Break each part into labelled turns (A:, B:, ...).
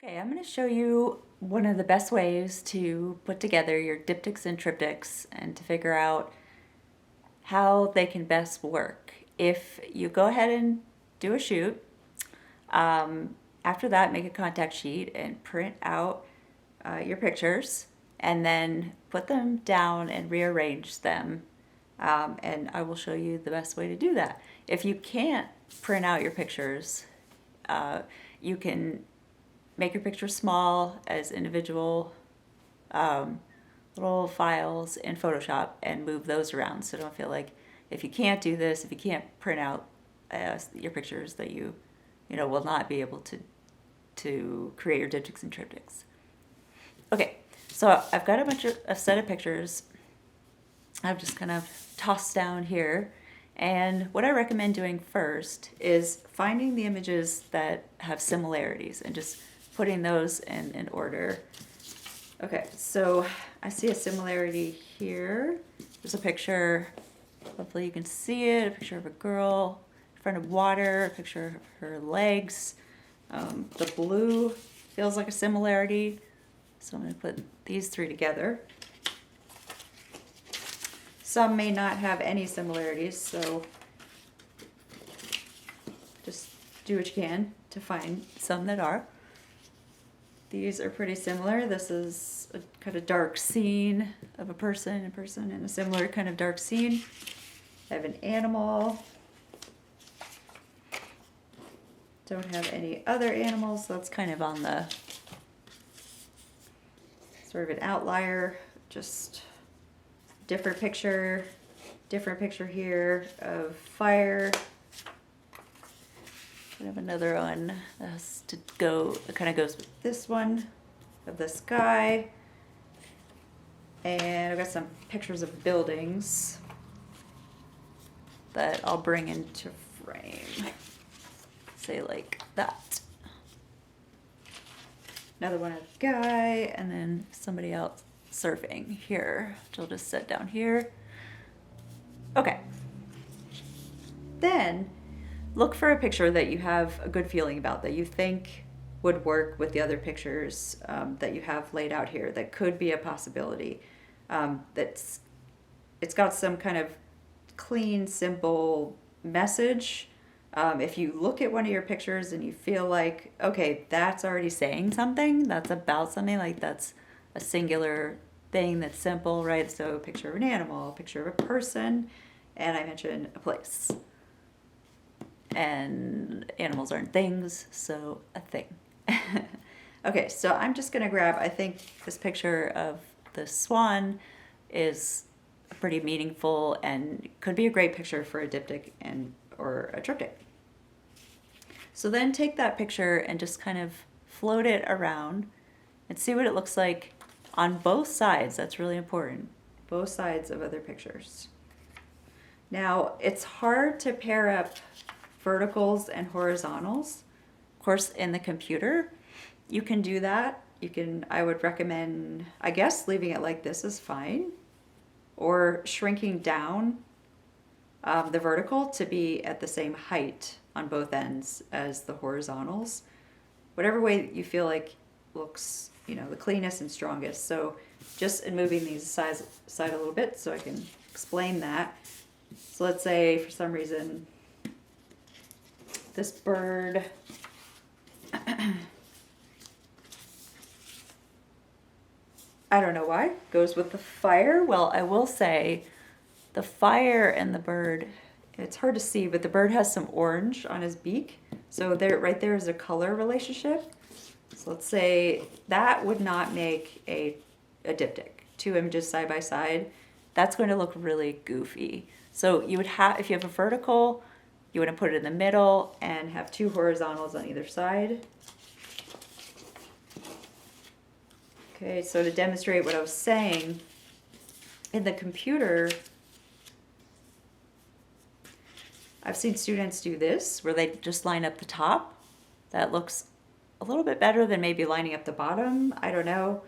A: Okay, I'm going to show you one of the best ways to put together your diptychs and triptychs and to figure out how they can best work. If you go ahead and do a shoot, after that make a contact sheet and print out your pictures and then put them down and rearrange them. And I will show you the best way to do that. If you can't print out your pictures, you can make your pictures small as individual little files in Photoshop and move those around. So don't feel like if you can't do this, if you can't print out your pictures, that you will not be able to create your diptychs and triptychs. Okay, so I've got a set of pictures I've just kind of tossed down here. And what I recommend doing first is finding the images that have similarities and just putting those in order. Okay, so I see a similarity here. There's a picture, hopefully you can see it, a picture of a girl in front of water, a picture of her legs. The blue feels like a similarity, so I'm going to put these three together. Some may not have any similarities, so just do what you can to find some that are. These are pretty similar. This is a kind of dark scene of a person in a similar kind of dark scene. I have an animal. Don't have any other animals, so that's kind of on the sort of an outlier. Just different picture here of fire. I have another one that has to go, it kind of goes with this one of the sky. And I've got some pictures of buildings that I'll bring into frame. Say like that. Another one of a guy, and then somebody else surfing here, which I'll just set down here. Okay. Then look for a picture that you have a good feeling about, that you think would work with the other pictures that you have laid out here, that could be a possibility. It's got some kind of clean, simple message. If you look at one of your pictures and you feel like, okay, that's already saying something, that's about something, like that's a singular thing that's simple, right? So a picture of an animal, a picture of a person, and I mentioned a place. And animals aren't things, so a thing. Okay, so I'm just gonna grab, I think this picture of the swan is pretty meaningful and could be a great picture for a diptych or a triptych. So then take that picture and just kind of float it around and see what it looks like on both sides. That's really important. Both sides of other pictures. Now, it's hard to pair up verticals and horizontals. Of course, in the computer, you can do that. I would recommend, I guess, leaving it like this is fine, or shrinking down the vertical to be at the same height on both ends as the horizontals. Whatever way you feel like looks, the cleanest and strongest. So just in moving these aside a little bit so I can explain that. So let's say for some reason this bird I don't know why goes with the fire. Well, I will say the fire and the bird, it's hard to see, but the bird has some orange on his beak. So there, right there is a color relationship. So let's say that would not make a diptych. Two images side by side. That's going to look really goofy. So you would have, if you have a vertical, you want to put it in the middle and have two horizontals on either side. Okay, so to demonstrate what I was saying, in the computer, I've seen students do this, where they just line up the top. That looks a little bit better than maybe lining up the bottom. I don't know.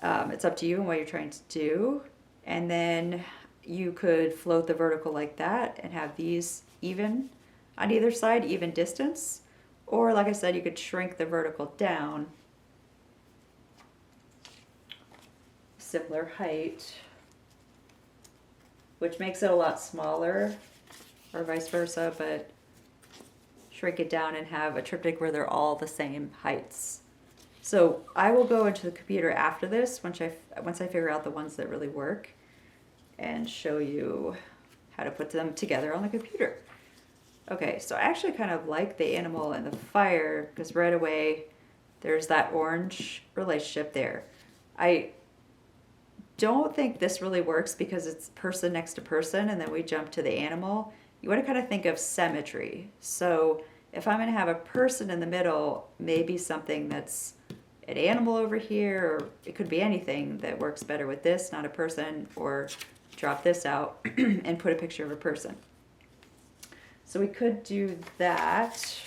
A: It's up to you and what you're trying to do. And then you could float the vertical like that and have these even on either side, even distance. Or like I said, you could shrink the vertical down similar height, which makes it a lot smaller, or vice versa, but shrink it down and have a triptych where they're all the same heights. So I will go into the computer after this, once I figure out the ones that really work, and show you how to put them together on the computer. Okay, so I actually kind of like the animal and the fire, because right away there's that orange relationship there. I don't think this really works because it's person next to person, and then we jump to the animal. You want to kind of think of symmetry. So if I'm going to have a person in the middle, maybe something that's an animal over here, or it could be anything that works better with this, not a person, or drop this out and put a picture of a person. So we could do that.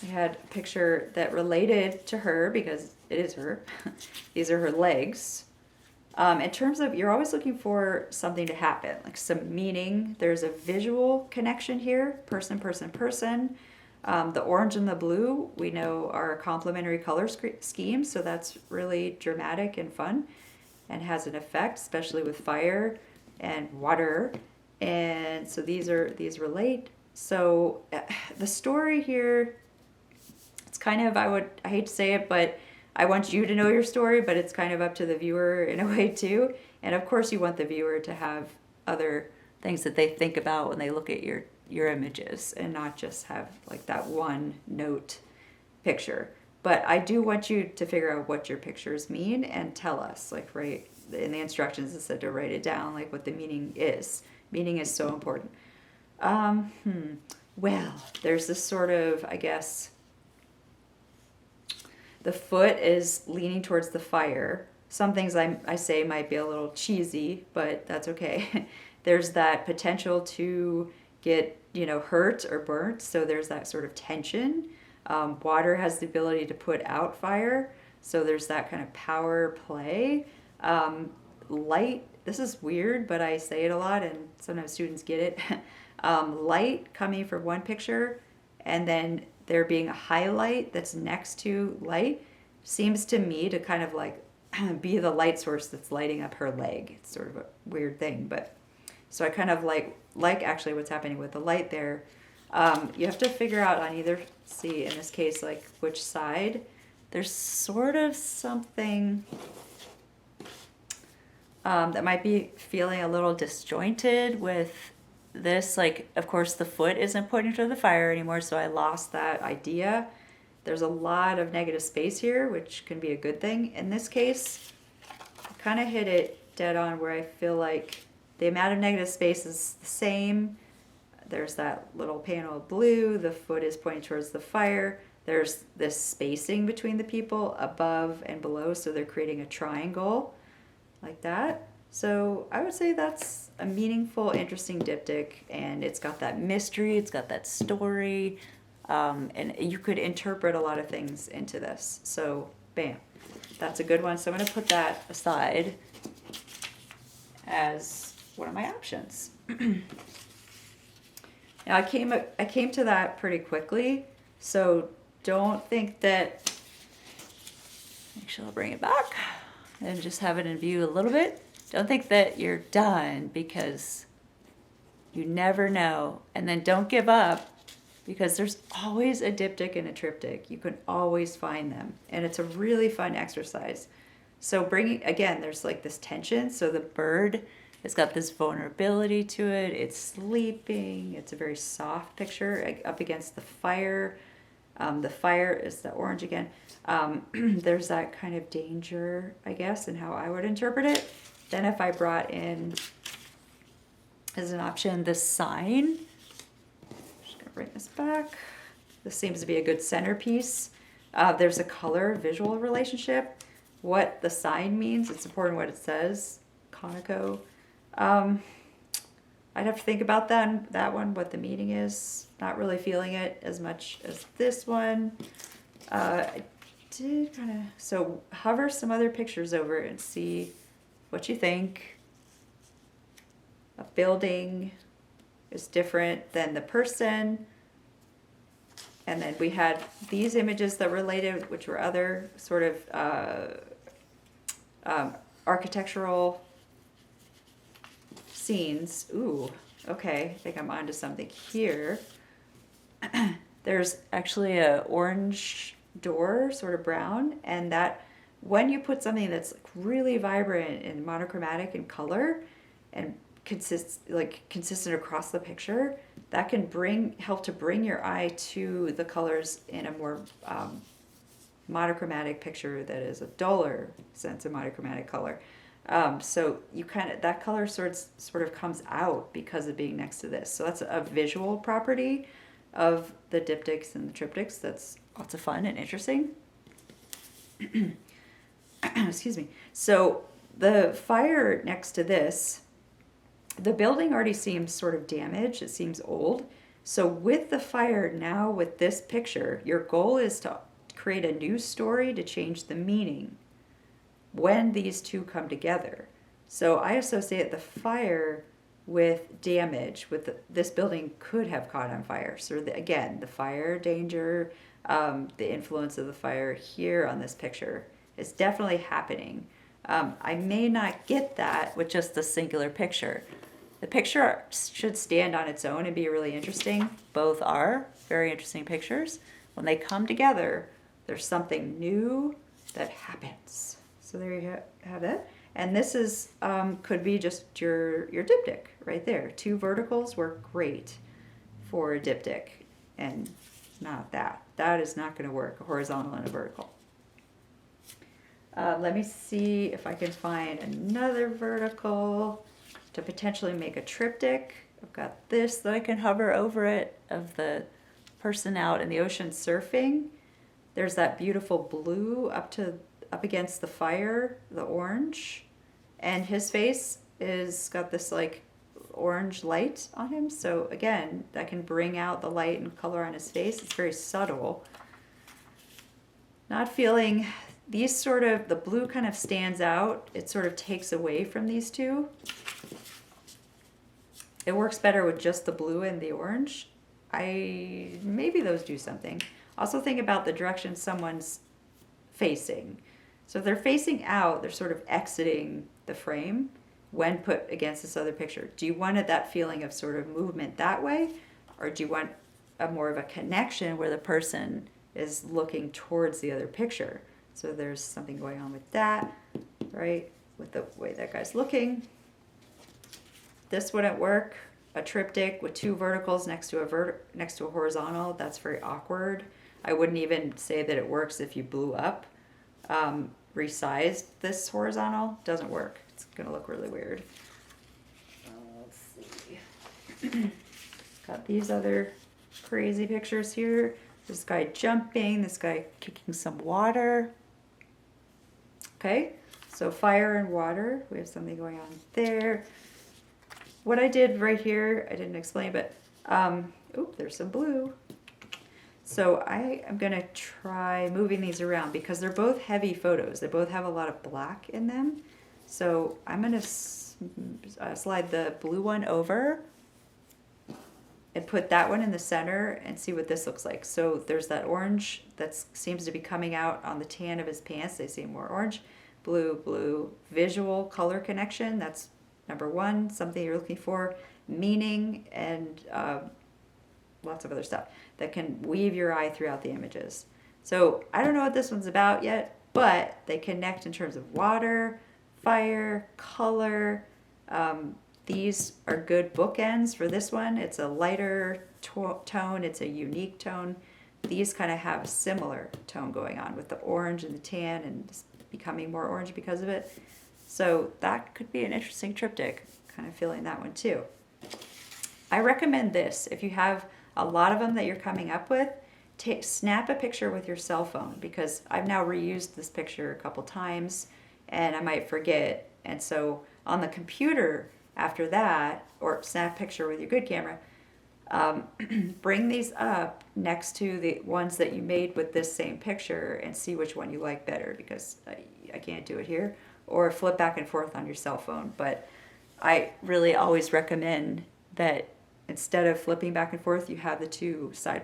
A: I had a picture that related to her because it is her. These are her legs. In terms of, you're always looking for something to happen, like some meaning. There's a visual connection here, person, person, person. The orange and the blue, we know, are complementary color schemes, so that's really dramatic and fun and has an effect, especially with fire and water. And so these relate. So the story here, it's kind of, I hate to say it, but I want you to know your story, but it's kind of up to the viewer in a way too. And of course you want the viewer to have other things that they think about when they look at your images, and not just have like that one note picture. But I do want you to figure out what your pictures mean and tell us, like, right in the instructions it said to write it down, like what the meaning is. Meaning is so important. Well, there's this sort of, I guess, the foot is leaning towards the fire. Some things I say might be a little cheesy, but that's okay. There's that potential to get, hurt or burnt, so there's that sort of tension. Water has the ability to put out fire, so there's that kind of power play. Light, this is weird, but I say it a lot and sometimes students get it. Light coming from one picture and then there being a highlight that's next to light seems to me to kind of like be the light source that's lighting up her leg. It's sort of a weird thing, but so I kind of like actually what's happening with the light there. You have to figure out on either, see in this case, like which side. There's sort of something that might be feeling a little disjointed with this. Like, of course, the foot isn't pointing to the fire anymore, so I lost that idea. There's a lot of negative space here, which can be a good thing. In this case, I kind of hit it dead on where I feel like the amount of negative space is the same. There's that little panel of blue. The foot is pointing towards the fire. There's this spacing between the people above and below, so they're creating a triangle like that. So I would say that's a meaningful, interesting diptych, and it's got that mystery, it's got that story, and you could interpret a lot of things into this. So bam, that's a good one. So I'm going to put that aside as one of my options. Now I came to that pretty quickly, so don't think that, actually I'll bring it back and just have it in view a little bit. Don't think that you're done, because you never know. And then don't give up, because there's always a diptych and a triptych. You can always find them, and it's a really fun exercise. So again, there's like this tension. So the bird has got this vulnerability to it. It's sleeping. It's a very soft picture up against the fire. The fire is the orange again. There's that kind of danger, I guess, and how I would interpret it. Then if I brought in, as an option, this sign, I'm just going to bring this back. This seems to be a good centerpiece. There's a color visual relationship. What the sign means, it's important what it says. Conico. I'd have to think about that one, what the meaning is. Not really feeling it as much as this one. I did kind of, so hover some other pictures over it and see what you think. A building is different than the person. And then we had these images that related, which were other sort of architectural scenes. Ooh, okay, I think I'm onto something here. There's actually a orange door, sort of brown, and that when you put something that's like really vibrant and monochromatic in color and consistent across the picture, that can help to bring your eye to the colors in a more monochromatic picture that is a duller sense of monochromatic color. So you that color sort of comes out because of being next to this. So that's a visual property of the diptychs and the triptychs that's lots of fun and interesting. Excuse me. So the fire next to this, the building already seems sort of damaged. It seems old. So with the fire now, with this picture, your goal is to create a new story to change the meaning when these two come together. So I associate the fire with damage, this building could have caught on fire. So again, the fire danger, the influence of the fire here on this picture is definitely happening. I may not get that with just the singular picture. The picture should stand on its own and be really interesting. Both are very interesting pictures. When they come together, there's something new that happens. So there you have that. And this is could be just your diptych right there. Two verticals work great for a diptych, and not that. That is not going to work, a horizontal and a vertical. Let me see if I can find another vertical to potentially make a triptych. I've got this that I can hover over it of the person out in the ocean surfing. There's that beautiful blue up against the fire, the orange, and his face is got this like orange light on him. So again, that can bring out the light and color on his face. It's very subtle. Not feeling these the blue kind of stands out. It sort of takes away from these two. It works better with just the blue and the orange. Maybe those do something. Also think about the direction someone's facing. So if they're facing out, they're sort of exiting the frame when put against this other picture. Do you want that feeling of sort of movement that way? Or do you want more of a connection where the person is looking towards the other picture? So there's something going on with that, right? With the way that guy's looking. This wouldn't work. A triptych with two verticals next to a horizontal, that's very awkward. I wouldn't even say that it works if you blew up. Resized this horizontal, doesn't work. It's gonna look really weird. Let's see. Got these other crazy pictures here. This guy jumping, this guy kicking some water. Okay, so fire and water. We have something going on there. What I did right here, I didn't explain, but there's some blue. So I am gonna try moving these around because they're both heavy photos. They both have a lot of black in them. So I'm gonna slide the blue one over and put that one in the center and see what this looks like. So there's that orange that seems to be coming out on the tan of his pants. They seem more orange, blue, blue, visual color connection. That's number one, something you're looking for, meaning, and lots of other stuff that can weave your eye throughout the images. So I don't know what this one's about yet, but they connect in terms of water, fire, color. These are good bookends for this one. It's a lighter tone, it's a unique tone. These kind of have a similar tone going on with the orange and the tan and just becoming more orange because of it. So that could be an interesting triptych, kind of feeling that one too. I recommend this. If you have a lot of them that you're coming up with, snap a picture with your cell phone, because I've now reused this picture a couple times and I might forget. And so on the computer after that, or snap a picture with your good camera, bring these up next to the ones that you made with this same picture and see which one you like better, because I can't do it here. Or flip back and forth on your cell phone. But I really always recommend that instead of flipping back and forth, you have the two side by